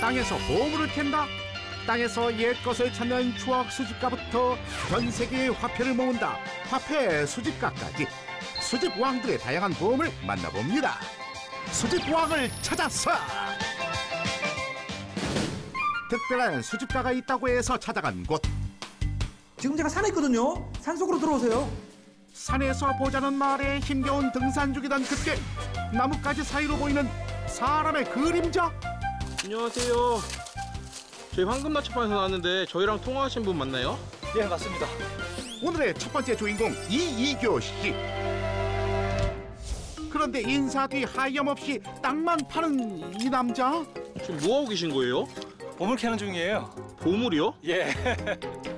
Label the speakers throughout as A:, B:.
A: 땅에서 보물을 캔다. 땅에서 옛것을 찾는 추억 수집가부터 전 세계의 화폐를 모은다. 화폐 수집가까지 수집 왕들의 다양한 보험을 만나봅니다. 수집 왕을 찾았어. 특별한 수집가가 있다고 해서 찾아간 곳.
B: 지금 제가 산에 있거든요. 산속으로 들어오세요.
A: 산에서 보자는 말에 힘겨운 등산 중이던 그때 나뭇가지 사이로 보이는 사람의 그림자.
C: 안녕하세요. 저희 황금나초판에서 나왔는데 저희랑 통화하신 분 맞나요?
B: 예, 맞습니다.
A: 오늘의 첫 번째 주인공 이이교 씨. 그런데 인사 뒤 하염없이 땅만 파는 이 남자.
C: 지금 뭐하고 계신 거예요?
B: 보물 캐는 중이에요.
C: 보물이요?
B: 예.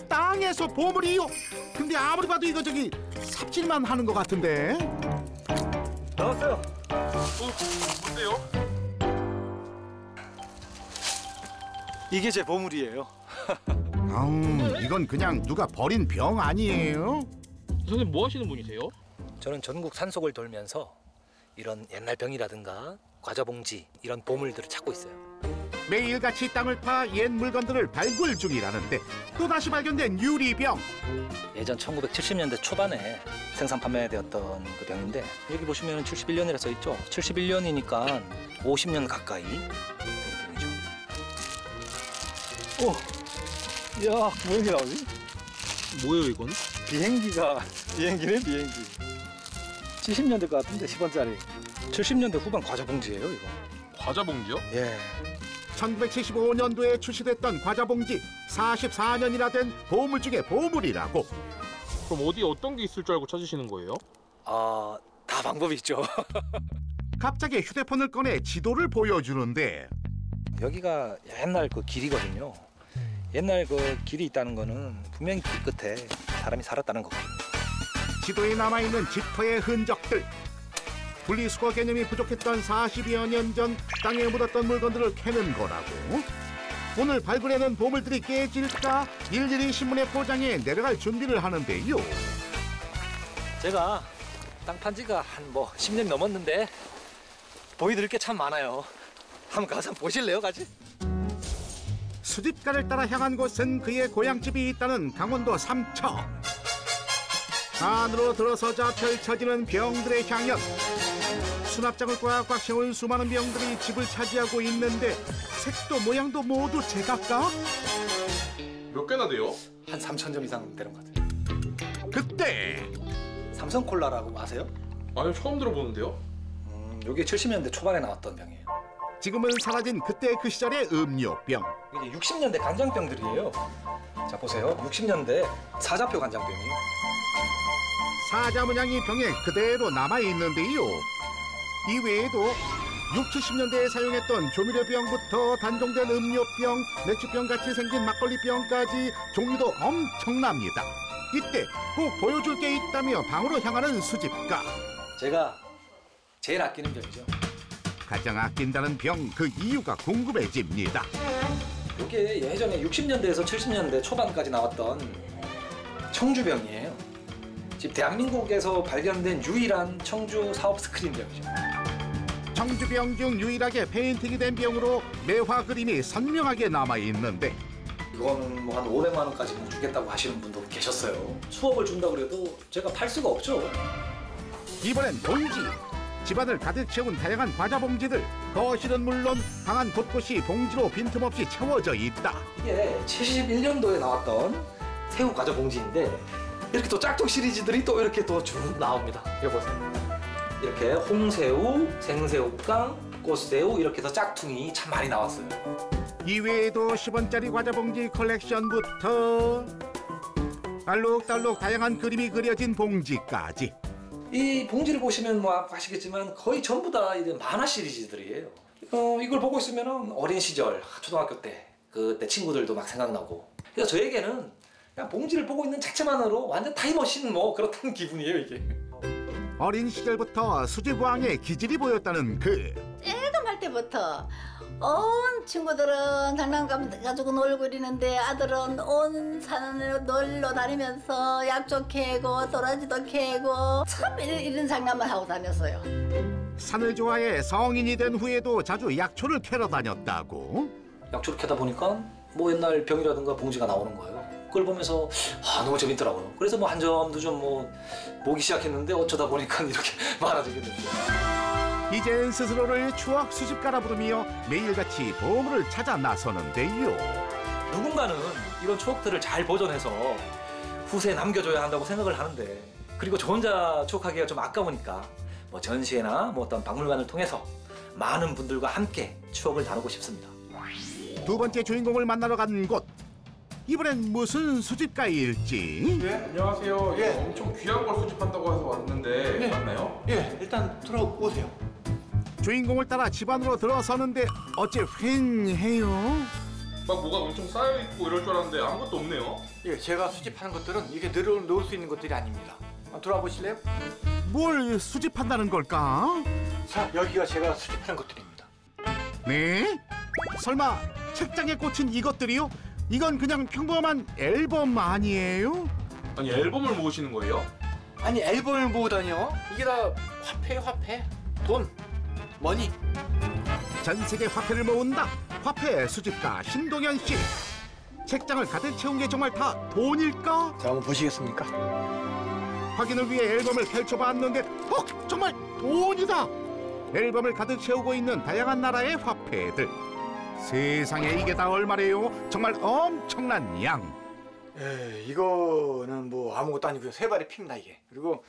A: 땅에서 보물이요? 근데 아무리 봐도 이거 저기 삽질만 하는 것 같은데.
B: 나왔어요.
C: 뭔데요?
B: 이게 제 보물이에요.
A: 이건 그냥 누가 버린 병 아니에요?
C: 선생님 뭐 하시는 분이세요?
D: 저는 전국 산속을 돌면서 이런 옛날 병이라든가 과자봉지 이런 보물들을 찾고 있어요.
A: 매일같이 땅을 파 옛 물건들을 발굴 중이라는데 또다시 발견된 유리병.
D: 예전 1970년대 초반에 생산 판매되었던 그 병인데 여기 보시면 71년이라 써 있죠. 71년이니까 50년 가까이 된 병이죠.
B: 오, 이야, 모형이 나오지?
C: 뭐예요 이건?
B: 비행기네, 비행기. 70년대 것 같은데, 10원짜리.
D: 70년대 후반 과자봉지예요, 이거.
C: 과자봉지요?
D: 예.
A: 1975년도에 출시됐던 과자봉지 44년이나 된 보물 중에 보물이라고.
C: 그럼 어디 어떤 게 있을 줄 알고 찾으시는 거예요?
D: 다 방법이 있죠.
A: 갑자기 휴대폰을 꺼내 지도를 보여주는데
D: 여기가 옛날 그 길이거든요. 옛날 그 길이 있다는 거는 분명히 길 끝에 사람이 살았다는 거거든요.
A: 지도에 남아있는 지퍼의 흔적들. 분리수거 개념이 부족했던 40여 년 전 땅에 묻었던 물건들을 캐는 거라고. 오늘 발굴해낸 보물들이 깨질까 일일이 신문에 포장해 내려갈 준비를 하는데요.
D: 제가 땅 판 지가 한 10년 넘었는데 보여드릴 게 참 많아요. 한번 가서 보실래요, 같이?
A: 수집가를 따라 향한 곳은 그의 고향집이 있다는 강원도 삼척. 안으로 들어서자 펼쳐지는 병들의 향연. 수납장을 꽉꽉 채운 수많은 병들이 집을 차지하고 있는데 색도 모양도 모두 제각각.
C: 몇 개나 돼요?
D: 한 3,000점 이상 되는 것 같아요.
A: 그때
D: 삼성콜라라고 아세요?
C: 아니요, 처음 들어보는데요?
D: 이게 70년대 초반에 나왔던 병이에요.
A: 지금은 사라진 그때 그 시절의 음료병.
D: 이게 60년대 간장병들이에요. 자, 보세요. 60년대 사자표 간장병이에요.
A: 사자 문양이 병에 그대로 남아있는데요. 이외에도 60, 70년대에 사용했던 조미료병부터 단종된 음료병, 맥주병 같이 생긴 막걸리병까지 종류도 엄청납니다. 이때 꼭 보여줄 게 있다며 방으로 향하는 수집가.
D: 제가 제일 아끼는 병이죠.
A: 가장 아낀다는 병, 그 이유가 궁금해집니다.
D: 이게 예전에 60년대에서 70년대 초반까지 나왔던 청주병이에요. 지금 대한민국에서 발견된 유일한 청주 사업 스크린병이죠.
A: 청주병 중 유일하게 페인팅이 된 병으로 매화 그림이 선명하게 남아있는데
D: 이거는 한 500만 원까지 주겠다고 하시는 분도 계셨어요. 수억을 준다고 그래도 제가 팔 수가 없죠.
A: 이번엔 봉지. 집안을 가득 채운 다양한 과자 봉지들. 거실은 물론 방 안 곳곳이 봉지로 빈틈없이 채워져 있다.
D: 이게 71년도에 나왔던 새우 과자 봉지인데 이렇게 또 짝퉁 시리즈들이 또 이렇게 또 쭉 나옵니다. 여기 보세요. 이렇게 홍새우, 생새우깡, 꽃새우 이렇게 해서 짝퉁이 참 많이 나왔어요.
A: 이외에도 10원짜리 과자 봉지 컬렉션부터 알록달록 다양한 그림이 그려진 봉지까지.
D: 이 봉지를 보시면 아시겠지만 거의 전부 다 이제 만화 시리즈들이에요. 이걸 보고 있으면 어린 시절 초등학교 때 그때 친구들도 막 생각나고. 그래서 저에게는 그냥 봉지를 보고 있는 자체만으로 완전 타임머신 그렇다는 기분이에요, 이게.
A: 어린 시절부터 수집왕의 기질이 보였다는 그.
E: 할 때부터 온 친구들은 장난감 가지고 놀고 이러는데 아들은 온 산을 놀러 다니면서 약초 캐고 도라지도 캐고 참 이런 장난만 하고 다녔어요.
A: 산을 좋아해 성인이 된 후에도 자주 약초를 캐러 다녔다고?
D: 약초를 캐다 보니까 뭐 옛날 병이라든가 봉지가 나오는 거예요. 그걸 보면서 너무 재밌더라고요. 그래서 뭐 한 점 두 점 뭐 모기 시작했는데 어쩌다 보니까 이렇게 많아지게 됐죠.
A: 이젠 스스로를 추억 수집가라 부르며 매일같이 보물을 찾아 나서는데요.
D: 누군가는 이런 추억들을 잘 보존해서 후세에 남겨줘야 한다고 생각을 하는데, 그리고 저 혼자 추억하기가 좀 아까우니까 뭐 전시회나 뭐 어떤 박물관을 통해서 많은 분들과 함께 추억을 나누고 싶습니다.
A: 두 번째 주인공을 만나러 간 곳. 이번엔 무슨 수집가일지?
C: 네, 안녕하세요. 예. 엄청 귀한 걸 수집한다고 해서 왔는데 맞나요?
B: 예, 일단 들어오세요.
A: 주인공을 따라 집 안으로 들어서는데 어째 휑해요?
C: 막 뭐가 엄청 쌓여 있고 이럴 줄 알았는데 아무것도 없네요.
B: 예, 제가 수집하는 것들은 이게 놓을 수 있는 것들이 아닙니다. 들어와 보실래요?
A: 뭘 수집한다는 걸까?
B: 자, 여기가 제가 수집하는 것들입니다.
A: 네? 설마 책장에 꽂힌 이것들이요? 이건 그냥 평범한 앨범 아니에요?
C: 아니 앨범을 모으시는 거예요?
B: 아니, 앨범을 모으다니요? 이게 다 화폐예요, 화폐. 돈, 머니.
A: 전 세계 화폐를 모은다. 화폐 수집가 신동현 씨. 책장을 가득 채운 게 정말 다 돈일까?
B: 자, 한번 보시겠습니까?
A: 확인을 위해 앨범을 펼쳐봤는데 정말 돈이다. 앨범을 가득 채우고 있는 다양한 나라의 화폐들. 세상에 이게 다 얼마래요? 정말 엄청난 양.
B: 이거는 뭐 아무것도 아니고요. 세 발이 핍니다, 이게. 그리고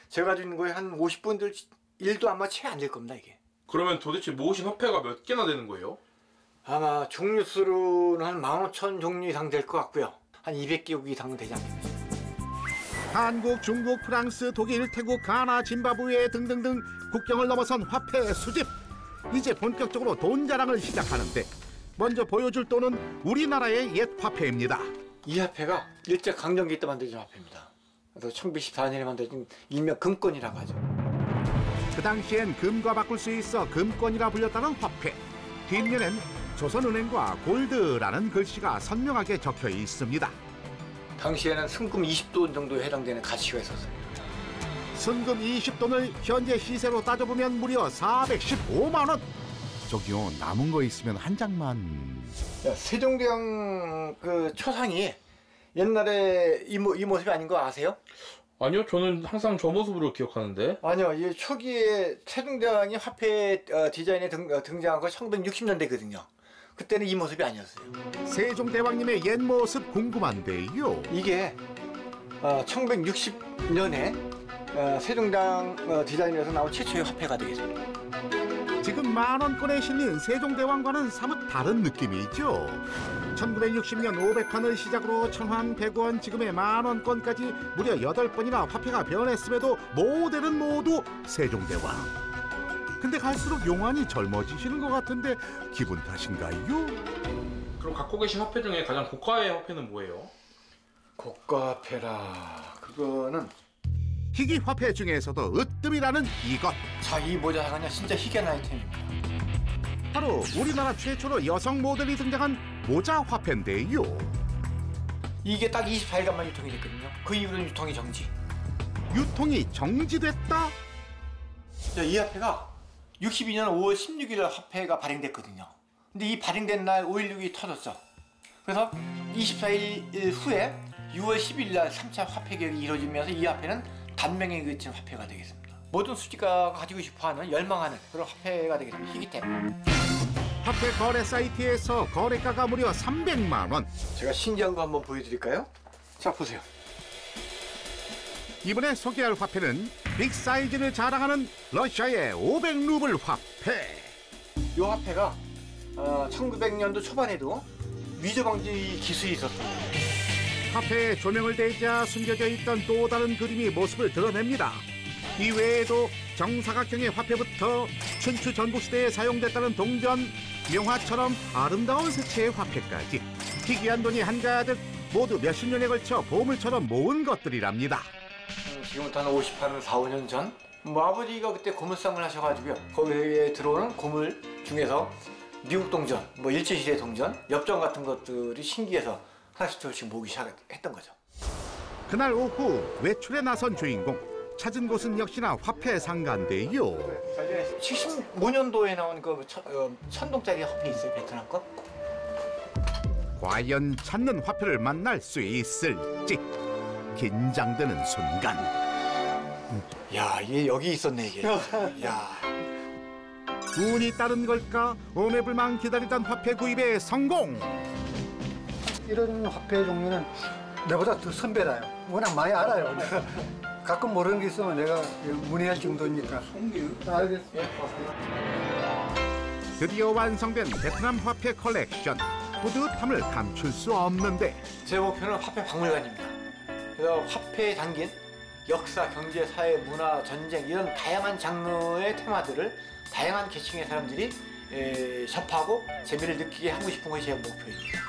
B: 제가 가지고 있는 거에 한 50분들 1도 아마 채 안 될 겁니다, 이게.
C: 그러면 도대체 모으신 화폐가 몇 개나 되는 거예요?
B: 아마 종류 수로는 한 15,000 종류 이상 될 것 같고요. 한 200개 이상은 되지 않겠습니까?
A: 한국, 중국, 프랑스, 독일, 태국, 가나, 짐바브웨 등등등 국경을 넘어선 화폐 수집. 이제 본격적으로 돈 자랑을 시작하는데 먼저 보여줄 돈은 우리나라의 옛 화폐입니다.
B: 이 화폐가 일제강점기 때 만들어진 화폐입니다. 그래서 1914년에 만들어진 일명 금권이라고 하죠.
A: 그 당시엔 금과 바꿀 수 있어 금권이라 불렸다는 화폐. 뒷면엔 조선은행과 골드라는 글씨가 선명하게 적혀 있습니다.
B: 당시에는 순금 20돈 정도에 해당되는 가치가 있었어요.
A: 순금 20돈을 현재 시세로 따져보면 무려 415만 원. 저기요, 남은 거 있으면 한 장만.
B: 세종대왕 그 초상이 옛날에 이 모습이 아닌 거 아세요?
C: 아니요, 저는 항상 저 모습으로 기억하는데.
B: 아니요, 이 초기에 세종대왕이 화폐 디자인에 등장한 거 1960년대거든요. 그때는 이 모습이 아니었어요.
A: 세종대왕님의 옛 모습 궁금한데요.
B: 이게 1960년에 세종대왕 디자인에서 나온 최초의 화폐가 되겠습니다.
A: 지금 만원권에 실린 세종대왕과는 사뭇 다른 느낌이죠. 1960년 500판을 시작으로 1000원, 100원, 지금의 만원권까지 무려 8번이나 화폐가 변했음에도 모델은 모두 세종대왕. 근데 갈수록 용안이 젊어지시는 것 같은데 기분 탓인가요?
C: 그럼 갖고 계신 화폐 중에 가장 고가의 화폐는 뭐예요?
B: 고가 화폐라 그거는
A: 희귀 화폐 중에서도 으뜸이라는 이것.
B: 자, 이 모자 하나냐 진짜 희귀한 아이템입니다.
A: 바로 우리나라 최초로 여성 모델이 등장한 모자 화폐인데요.
B: 이게 딱 24일간만 유통이 됐거든요. 그 이후로는 유통이 정지.
A: 유통이 정지됐다?
B: 자, 이 화폐가 62년 5월 16일 화폐가 발행됐거든요. 근데 이 발행된 날 5.16이 터졌죠. 그래서 24일 후에 6월 10일 날 3차 화폐 개혁이 이루어지면서 이 화폐는 단명에 그친 화폐가 되겠습니다. 모든 수집가가 가지고 싶어하는 열망하는 그런 화폐가 되겠습니다. 희귀템.
A: 화폐 거래 사이트에서 거래가가 무려 300만 원.
B: 제가 신기한 거 한번 보여드릴까요? 자, 보세요.
A: 이번에 소개할 화폐는 빅 사이즈를 자랑하는 러시아의 500루블 화폐.
B: 이 화폐가 1900년도 초반에도 위조 방지 기술이 있었습니다.
A: 화폐에 조명을 대자 숨겨져 있던 또 다른 그림이 모습을 드러냅니다. 이외에도 정사각형의 화폐부터 춘추 전국시대에 사용됐다는 동전, 명화처럼 아름다운 색채의 화폐까지 희귀한 돈이 한가득 모두 몇십 년에 걸쳐 보물처럼 모은 것들이랍니다.
B: 지금부터 한 50한 4, 5년 전 아버지가 그때 고물상을 하셔가지고요. 거기에 들어오는 고물 중에서 미국 동전, 일제시대 동전, 엽전 같은 것들이 신기해서 하나씩 둘씩 모으기 시작했던 거죠.
A: 그날 오후 외출에 나선 주인공. 찾은 곳은 역시나 화폐 상가인데요.
B: 75년도에 나온 그 1000동짜리 화폐 있어요, 베트남 거?
A: 과연 찾는 화폐를 만날 수 있을지 긴장되는 순간.
B: 야, 이게 여기 있었네 이게. 야,
A: 운이 따른 걸까? 오매불망 기다리던 화폐 구입에 성공.
F: 이런 화폐 종류는 내보다 더 선배라요. 워낙 많이 알아요. 가끔 모르는 게 있으면 내가 문의할 정도니까. 알겠습니다.
A: 드디어 완성된 베트남 화폐 컬렉션. 뿌듯함을 감출 수 없는데
B: 제 목표는 화폐 박물관입니다. 그래서 화폐에 담긴 역사, 경제, 사회, 문화, 전쟁 이런 다양한 장르의 테마들을 다양한 계층의 사람들이 접하고 재미를 느끼게 하고 싶은 것이 제 목표입니다.